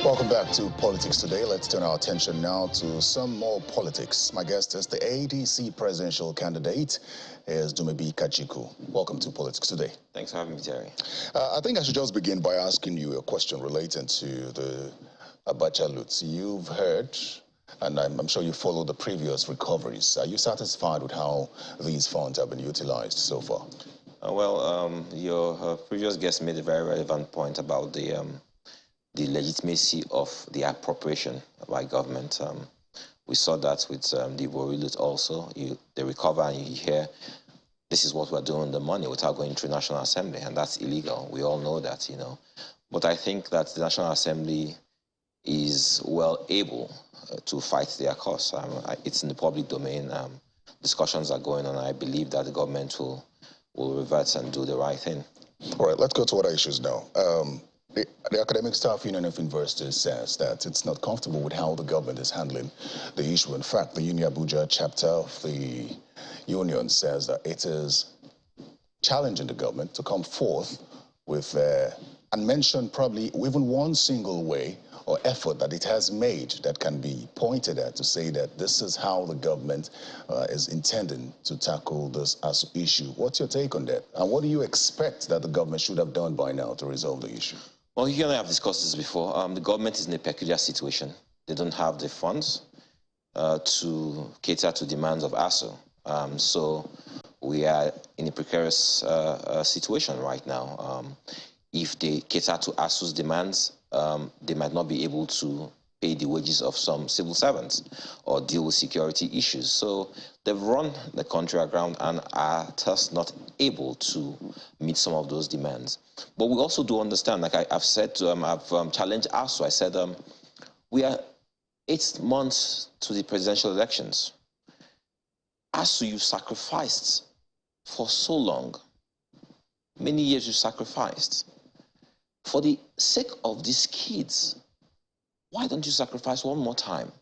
Welcome back to Politics Today. Let's turn our attention now to some more politics. My guest is the ADC presidential candidate, is Dumebi Kachikwu. Welcome to Politics Today. Thanks for having me, Terry. I think I should just begin by asking you a question relating to the Abacha loot. You've heard, and I'm sure you followed the previous recoveries. Are you satisfied with how these funds have been utilized so far? Your previous guest made a very relevant point about the legitimacy of the appropriation by government. We saw that with the Ivory loot also. They recover and you hear, this is what we're doing with the money without going through National Assembly, and that's illegal. We all know that, you know. But I think that the National Assembly is well able to fight their cause. It's in the public domain. Discussions are going on. I believe that the government will revert and do the right thing. All right, let's go to other issues now. The Academic Staff Union of Universities says that it's not comfortable with how the government is handling the issue. In fact, the Uni Abuja chapter of the union says that it is challenging the government to come forth with and mention probably even one single way or effort that it has made that can be pointed at to say that this is how the government is intending to tackle this ASUU issue. What's your take on that? And what do you expect that the government should have done by now to resolve the issue? Well, you and I have discussed this before. The government is in a peculiar situation. They don't have the funds to cater to demands of ASUU. So we are in a precarious situation right now. If they cater to ASUU's demands, they might not be able to pay the wages of some civil servants or deal with security issues. So they've run the country aground and are thus not able to meet some of those demands. But we also do understand, like I've said to them, I've challenged ASUU. I said, we are 8 months to the presidential elections. ASUU, you sacrificed for so long. Many years you sacrificed. For the sake of these kids, why don't you sacrifice one more time?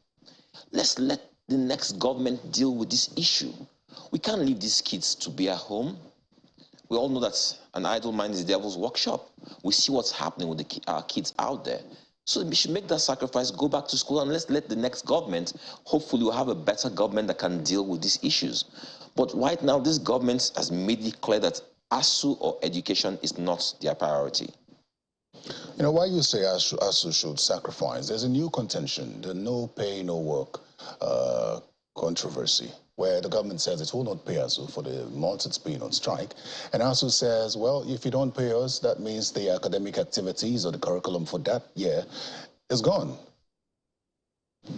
Let's let the next government deal with this issue. We can't leave these kids to be at home. We all know that an idle mind is the devil's workshop. We see what's happening with our kids out there. So we should make that sacrifice, go back to school, and let's let the next government, hopefully we'll have a better government that can deal with these issues. But right now, this government has made it clear that ASUU or education is not their priority. You know, why you say ASUU should sacrifice, there's a new contention, the no pay, no work controversy, where the government says it will not pay ASUU for the months it's been on strike. And ASUU says, well, if you don't pay us, that means the academic activities or the curriculum for that year is gone.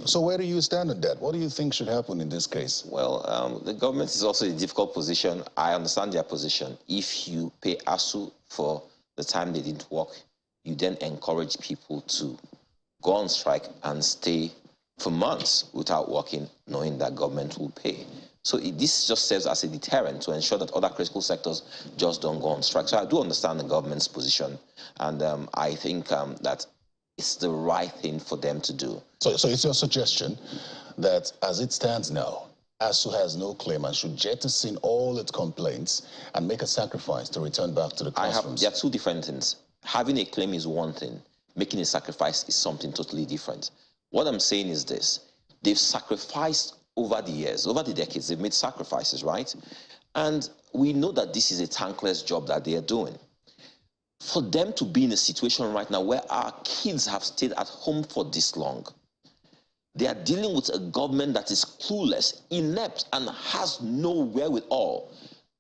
So where do you stand on that? What do you think should happen in this case? Well, the government is also in a difficult position. I understand their position. If you pay ASUU for the time they didn't work, you then encourage people to go on strike and stay for months without working, knowing that government will pay. So this just serves as a deterrent to ensure that other critical sectors just don't go on strike. So I do understand the government's position, and I think that it's the right thing for them to do. So it's your suggestion that as it stands now, ASUU has no claim and should jettison all its complaints and make a sacrifice to return back to the classrooms? There are two different things. Having a claim is one thing. Making a sacrifice is something totally different. What I'm saying is this. They've sacrificed over the years, over the decades. They've made sacrifices, right? And we know that this is a thankless job that they are doing. For them to be in a situation right now where our kids have stayed at home for this long, they are dealing with a government that is clueless, inept, and has no wherewithal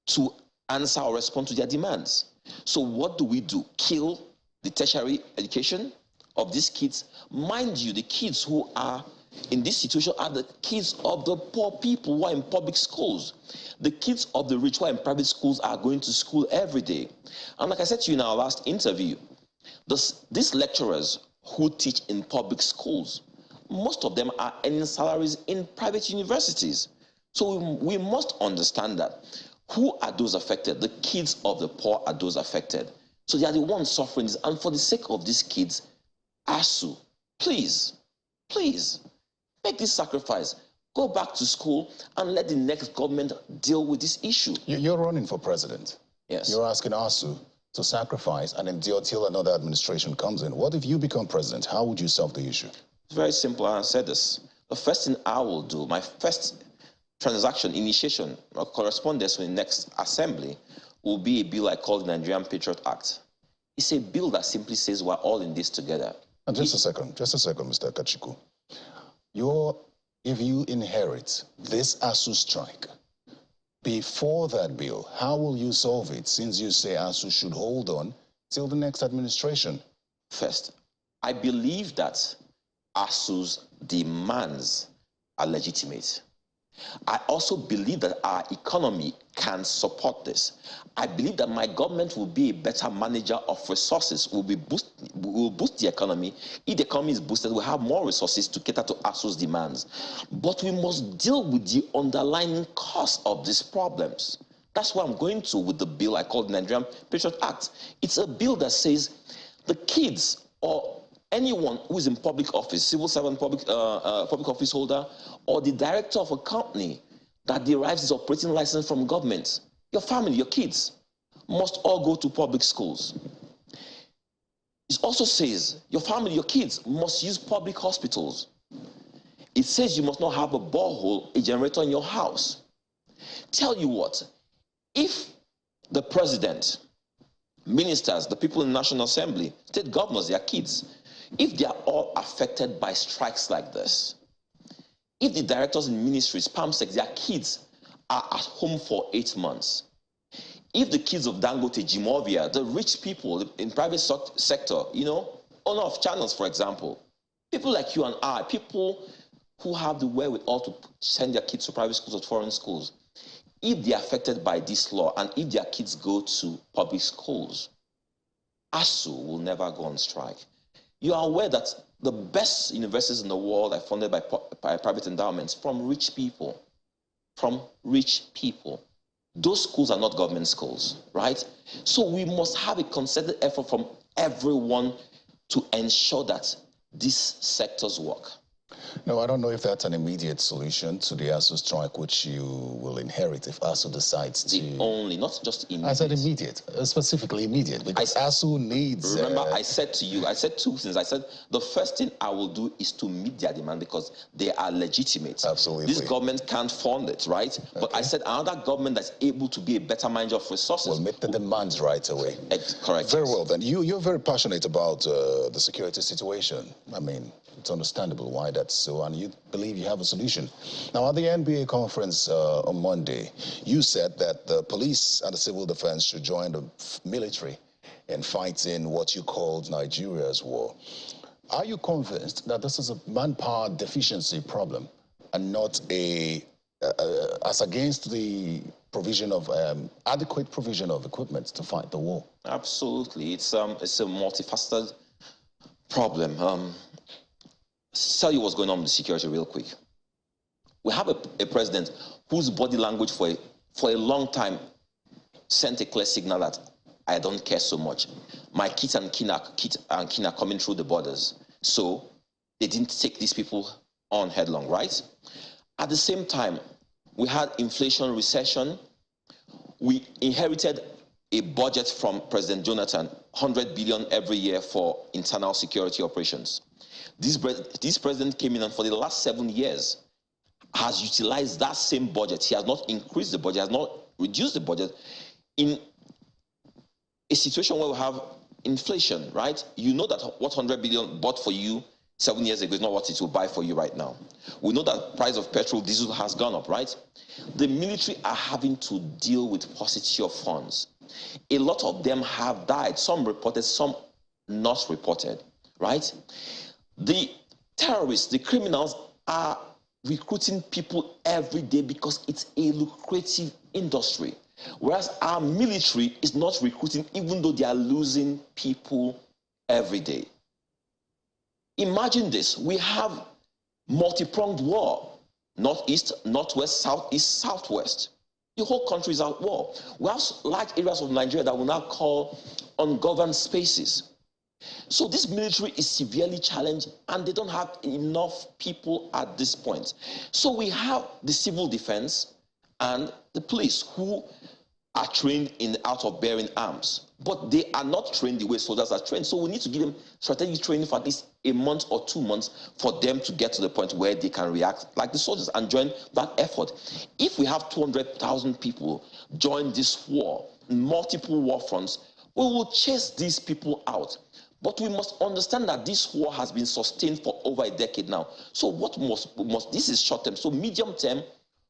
to answer or respond to their demands. So what do we do? Kill the tertiary education of these kids? Mind you, the kids who are in this situation are the kids of the poor people who are in public schools. The kids of the rich who are in private schools are going to school every day. And like I said to you in our last interview, these lecturers who teach in public schools, most of them are earning salaries in private universities. So we must understand that. Who are those affected? The kids of the poor are those affected. So they are the ones suffering this. And for the sake of these kids, ASUU, please, make this sacrifice. Go back to school and let the next government deal with this issue. You're running for president. Yes. You're asking ASUU to sacrifice and endure till another administration comes in. What if you become president? How would you solve the issue? It's very simple. I said this. The first thing I will do, my first transaction, initiation, or correspondence with the next assembly will be a bill I call the Nigerian Patriot Act. It's a bill that simply says we're all in this together. And just a second, Mr. Kachikwu. If you inherit this ASUU strike, before that bill, how will you solve it, since you say ASUU should hold on till the next administration? First, I believe that ASUU's demands are legitimate. I also believe that our economy can support this. I believe that my government will be a better manager of resources, will boost the economy. If the economy is boosted, we'll have more resources to cater to ASUU's demands. But we must deal with the underlying cause of these problems. That's what I'm going to with the bill I call the Nigerian Patriot Act. It's a bill that says the kids or anyone who is in public office, civil servant, public office holder, or the director of a company that derives its operating license from government, your family, your kids, must all go to public schools. It also says your family, your kids, must use public hospitals. It says you must not have a borehole, a generator in your house. Tell you what, if the president, ministers, the people in the National Assembly, state governors, their kids, if they are all affected by strikes like this, if the directors in ministries, PAMSEC, their kids are at home for 8 months, if the kids of Dangote, Jimovia, the rich people in private sector, you know, owner of channels, for example, people like you and I, people who have the wherewithal to send their kids to private schools or foreign schools, if they are affected by this law and if their kids go to public schools, ASUU will never go on strike. You are aware that the best universities in the world are funded by private endowments from rich people. From rich people. Those schools are not government schools, right? So we must have a concerted effort from everyone to ensure that these sectors work. No, I don't know if that's an immediate solution to the ASUU strike, which you will inherit if ASUU decides to... Not just immediate. I said immediate, specifically immediate, because ASUU needs... Remember, I said to you, I said two things. I said the first thing I will do is to meet their demand because they are legitimate. Absolutely. This government can't fund it, right? Okay. But I said another government that's able to be a better manager of resources... will meet the demands right away. Correct. Very well, then. You're very passionate about the security situation. I mean, it's understandable why that's so, and you believe you have a solution. Now, at the NBA conference on Monday, you said that the police and the civil defense should join the military in fighting what you called Nigeria's war. Are you convinced that this is a manpower deficiency problem and not as against the provision of adequate provision of equipment to fight the war? Absolutely. It's a multifaceted problem. Tell you what's going on with the security real quick. We have a president whose body language for a long time sent a clear signal that I don't care so much. My kids and kin are coming through the borders. So they didn't take these people on headlong, right? At the same time, we had inflation, recession. We inherited a budget from President Jonathan, 100 billion every year for internal security operations. This president came in and for the last 7 years has utilized that same budget. He has not increased the budget, has not reduced the budget in a situation where we have inflation, right? You know that what 100 billion bought for you 7 years ago is not what it will buy for you right now. We know that price of petrol, diesel has gone up, right? The military are having to deal with paucity of funds. A lot of them have died, some reported, some not reported, right? The terrorists, the criminals are recruiting people every day because it's a lucrative industry. Whereas our military is not recruiting even though they are losing people every day. Imagine this, we have multi-pronged war. Northeast, northwest, southeast, southwest. The whole country is at war. We have large areas of Nigeria that we now call ungoverned spaces. So this military is severely challenged and they don't have enough people at this point. So we have the civil defense and the police who are trained in the art of bearing arms, but they are not trained the way soldiers are trained. So we need to give them strategic training for at least a month or 2 months for them to get to the point where they can react like the soldiers and join that effort. If we have 200,000 people join this war, multiple war fronts, we will chase these people out. But we must understand that this war has been sustained for over a decade now. So what must this is short term. So medium term,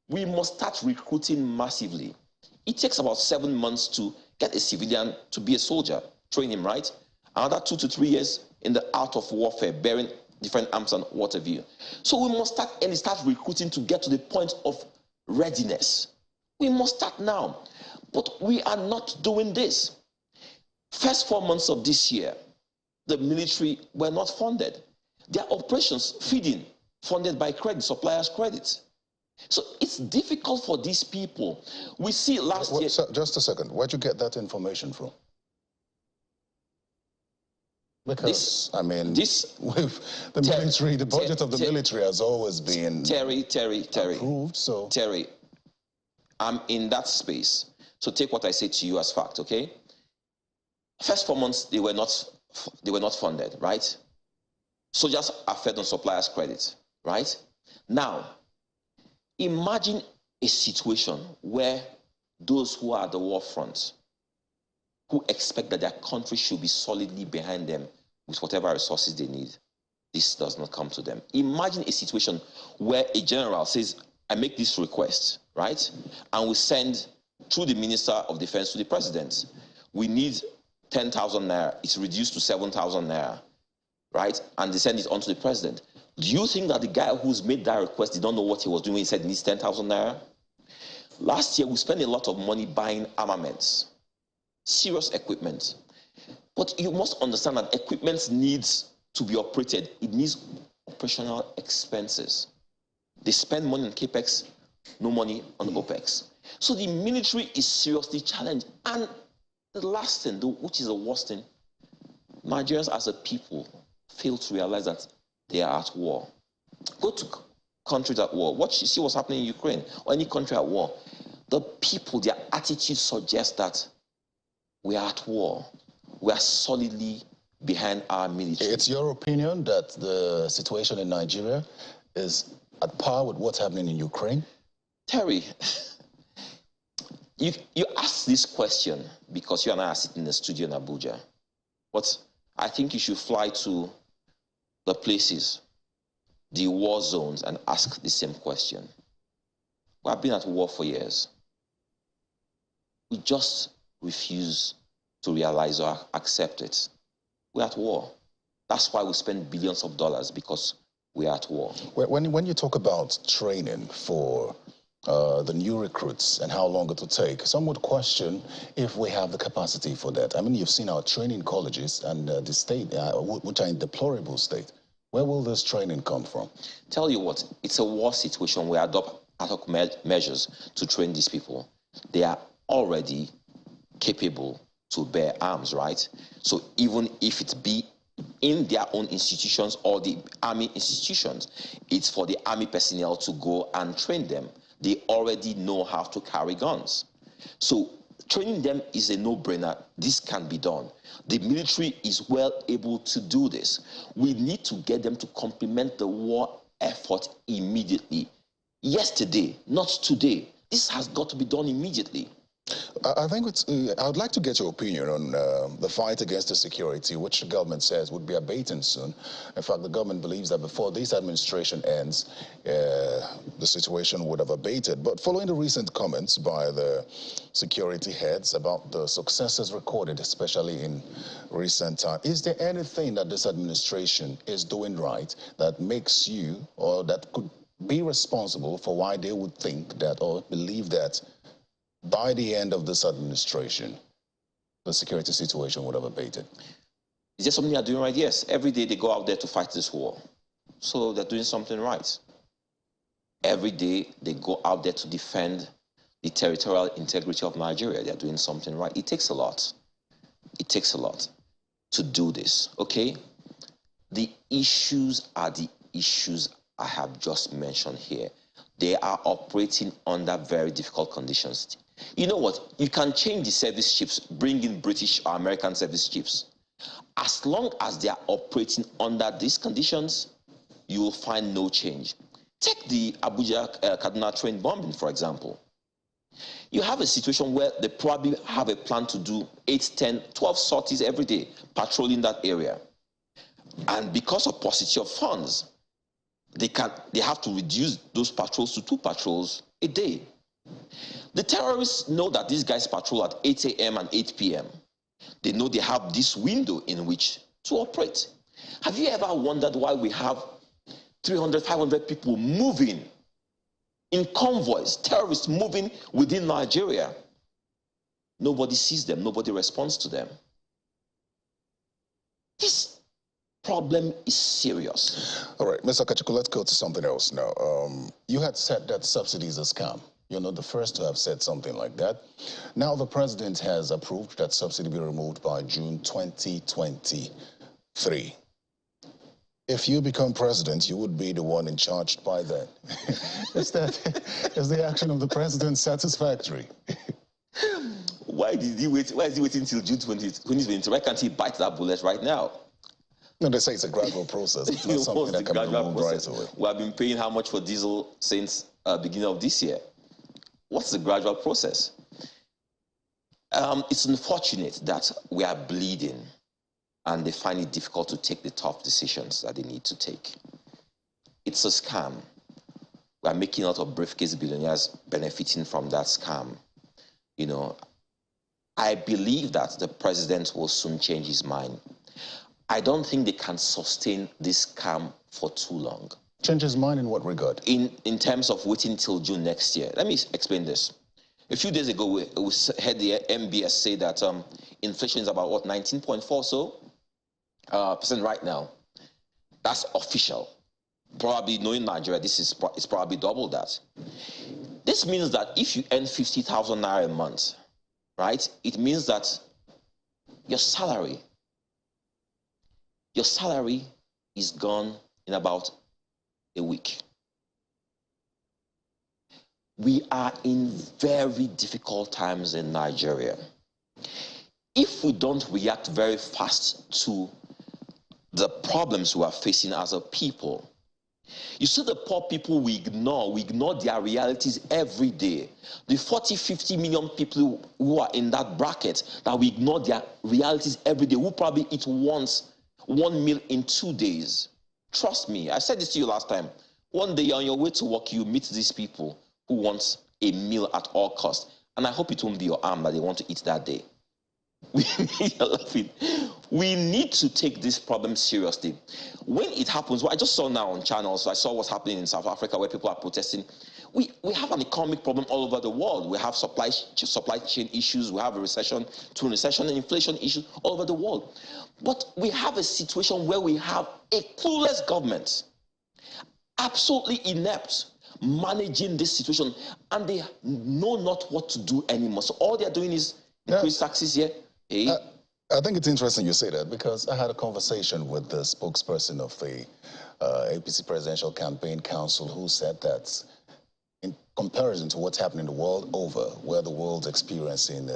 we must start recruiting massively. It takes about 7 months to get a civilian to be a soldier, train him, right? Another 2 to 3 years in the art of warfare, bearing different arms and what have you. So we must start recruiting to get to the point of readiness. We must start now. But we are not doing this. First 4 months of this year, the military were not funded. Their operations, feeding, funded by credit, suppliers' credit. So it's difficult for these people. We see last year... So, just a second. Where'd you get that information from? Because, I mean, with the military, the budget of the military has always been Terry, approved, so... Terry, I'm in that space. So take what I say to you as fact, okay? First 4 months, they were not funded, right? Soldiers are fed on suppliers' credit, right? Now, imagine a situation where those who are at the war front, who expect that their country should be solidly behind them with whatever resources they need, this does not come to them. Imagine a situation where a general says, I make this request, right? And we send through the Minister of Defense to the President. We need 10,000 naira. It's reduced to 7,000 naira, right? And they send it on to the President. Do you think that the guy who's made that request did not know what he was doing when he said he needs 10,000 naira? Last year, we spent a lot of money buying armaments, serious equipment. But you must understand that equipment needs to be operated. It needs operational expenses. They spend money on capex, no money on OPEX. So the military is seriously challenged. And the last thing, which is the worst thing, Nigerians as a people fail to realize that they are at war. Go to countries at war. See what's happening in Ukraine or any country at war. The people, their attitude suggests that we are at war. We are solidly behind our military. It's your opinion that the situation in Nigeria is at par with what's happening in Ukraine? Terry, you asked this question because you and I are sitting in the studio in Abuja. But I think you should fly to the places, the war zones, and ask the same question. We have been at war for years. We just refuse to realize or accept it. We're at war. That's why we spend billions of dollars, because we're at war. When you talk about training for the new recruits and how long it will take, some would question if we have the capacity for that. I mean, you've seen our training colleges and the state, which are in deplorable state. Where will this training come from? Tell you what, it's a war situation. We adopt ad hoc measures to train these people. They are already capable to bear arms, right? So even if it be in their own institutions or the army institutions, it's for the army personnel to go and train them. They already know how to carry guns. So training them is a no-brainer. This can be done. The military is well able to do this. We need to get them to complement the war effort immediately. Yesterday, not today. This has got to be done immediately. I think I would like to get your opinion on the fight against insecurity, which the government says would be abating soon. In fact, the government believes that before this administration ends, the situation would have abated. But following the recent comments by the security heads about the successes recorded, especially in recent time, is there anything that this administration is doing right that makes you, or that could be responsible for why they would think that or believe that by the end of this administration, the security situation would have abated? Is there something they're doing right? Yes. Every day they go out there to fight this war. So they're doing something right. Every day they go out there to defend the territorial integrity of Nigeria. They're doing something right. It takes a lot. It takes a lot to do this, okay? The issues are the issues I have just mentioned here. They are operating under very difficult conditions. You know what? You can change the service chiefs, bring in British or American service chiefs. As long as they are operating under these conditions, you will find no change. Take the Abuja-Kaduna train bombing, for example. You have a situation where they probably have a plan to do 8, 10, 12 sorties every day, patrolling that area. And because of paucity of funds, they have to reduce those patrols to 2 patrols a day. The terrorists know that these guys patrol at 8 a.m. and 8 p.m. They know they have this window in which to operate. Have you ever wondered why we have 300, 500 people moving in convoys, terrorists moving within Nigeria? Nobody sees them, nobody responds to them. This problem is serious. All right, Mr. Kachikwu, let's go to something else now. You had said that subsidy is a scam. You're not the first to have said something like that. Now the president has approved that subsidy be removed by June 2023. If you become president, you would be the one in charge by then. Is the action of the president satisfactory? Why is he waiting until June 2023? Why can't he bite that bullet right now? No, they say it's a gradual process. It's not something that can be removed right away. We have been paying how much for diesel since beginning of this year? What's the gradual process? It's unfortunate that we are bleeding and they find it difficult to take the tough decisions that they need to take. It's a scam. We are making a lot of briefcase billionaires benefiting from that scam. You know, I believe that the president will soon change his mind. I don't think they can sustain this scam for too long. Change his mind in what regard? In terms of waiting till June next year. Let me explain this. A few days ago, we heard the MBS say that inflation is about, what, 19.4 or so percent right now. That's official. Probably, knowing Nigeria, it's probably double that. This means that if you earn 50,000 naira a month, right, it means that your salary is gone in about a week. We are in very difficult times in Nigeria. If we don't react very fast to the problems we are facing as a people, you see the poor people we ignore their realities every day. The 40, 50 million people who are in that bracket that we ignore their realities every day, who probably eat one meal in 2 days. Trust me, I said this to you last time. One day on your way to work, you meet these people who want a meal at all costs. And I hope it won't be your arm that they want to eat that day. We need to take this problem seriously. When it happens, what I just saw now on channels, I saw what's happening in South Africa where people are protesting. We have an economic problem all over the world. We have supply chain issues, we have a recession, and inflation issues all over the world. But we have a situation where we have a clueless government, absolutely inept, managing this situation, and they know not what to do anymore. So all they're doing is increase taxes here. I think it's interesting you say that, because I had a conversation with the spokesperson of the APC Presidential Campaign Council, who said that in comparison to what's happening the world over, where the world's experiencing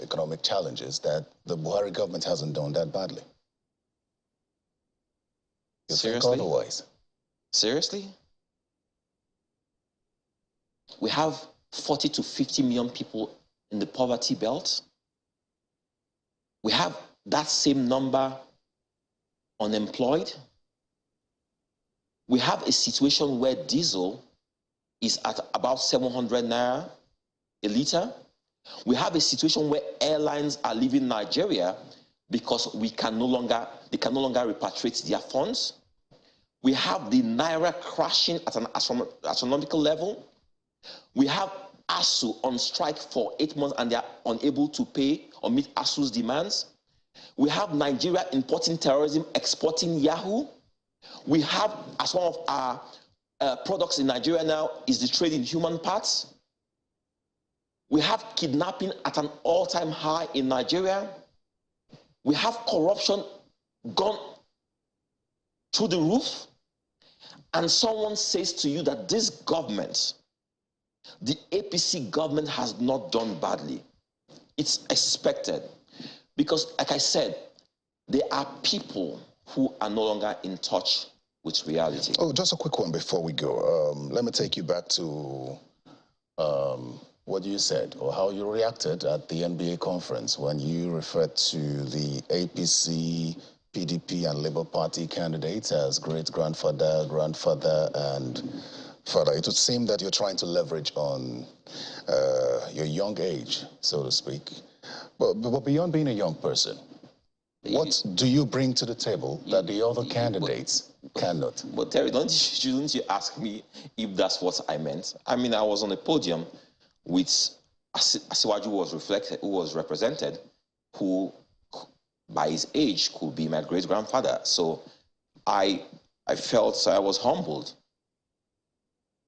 economic challenges, that the Buhari government hasn't done that badly. You Seriously? think otherwise? Seriously? We have 40 to 50 million people in the poverty belt. We have that same number unemployed. We have a situation where diesel is at about 700 naira a liter. We have a situation where airlines are leaving Nigeria because they can no longer repatriate their funds. We have the naira crashing at an astronomical level. We have ASUU on strike for 8 months and they are unable to pay or meet ASUU's demands. We have Nigeria importing terrorism, exporting Yahoo. We have, as one of our products in Nigeria now, is the trade in human parts. We have kidnapping at an all-time high in Nigeria. We have corruption gone through the roof. And someone says to you that this government The APC government has not done badly. It's expected. Because, like I said, there are people who are no longer in touch with reality. Oh, just a quick one before we go. Let me take you back to what you said or how you reacted at the NBA conference when you referred to the APC, PDP, and Labour Party candidates as great-grandfather, grandfather, and father. It would seem that you're trying to leverage on your young age, so to speak. But beyond being a young person, what do you bring to the table that the other candidates cannot? But Terry, shouldn't you ask me if that's what I meant? I mean, I was on a podium with Asiwaju who was represented, who by his age could be my great-grandfather. So I felt I was humbled.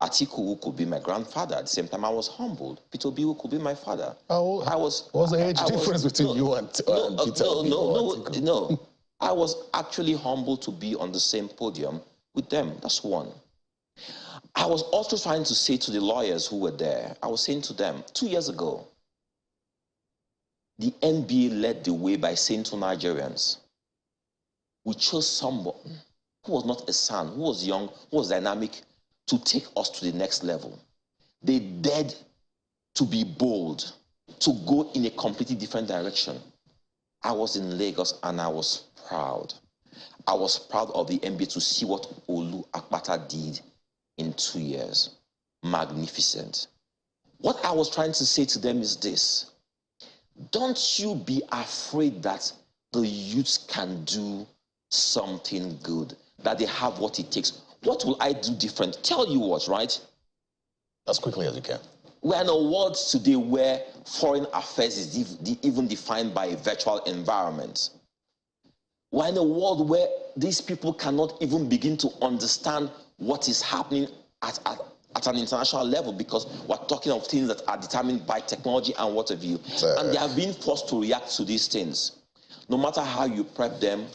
Atiku could be my grandfather. At the same time, I was humbled. Peter Obi could be my father. Oh, what was the age difference between you and Peter Obi? No. I was actually humbled to be on the same podium with them. That's one. I was also trying to say to the lawyers who were there, I was saying to them, 2 years ago, the NBA led the way by saying to Nigerians, we chose someone who was not a son, who was young, who was dynamic, to take us to the next level. They dared to be bold, to go in a completely different direction. I was in Lagos and I was proud. I was proud of the NBA to see what Olu Akpata did in 2 years. Magnificent. What I was trying to say to them is this: don't you be afraid that the youths can do something good, that they have what it takes. What will I do different? Tell you what, right? As quickly as you can. We're in a world today where foreign affairs is even defined by a virtual environment. We're in a world where these people cannot even begin to understand what is happening at an international level, because we're talking of things that are determined by technology and what have you. And they are being forced to react to these things. No matter how you prep them,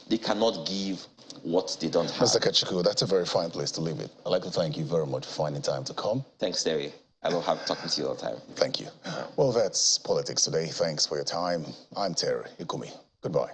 they cannot give what they don't have. Mr. Kachikwu, that's a very fine place to leave it. I'd like to thank you very much for finding time to come. Thanks, Terry. I love talking to you all the time. Thank you. Well, that's politics today. Thanks for your time. I'm Terry Ikumi. Goodbye.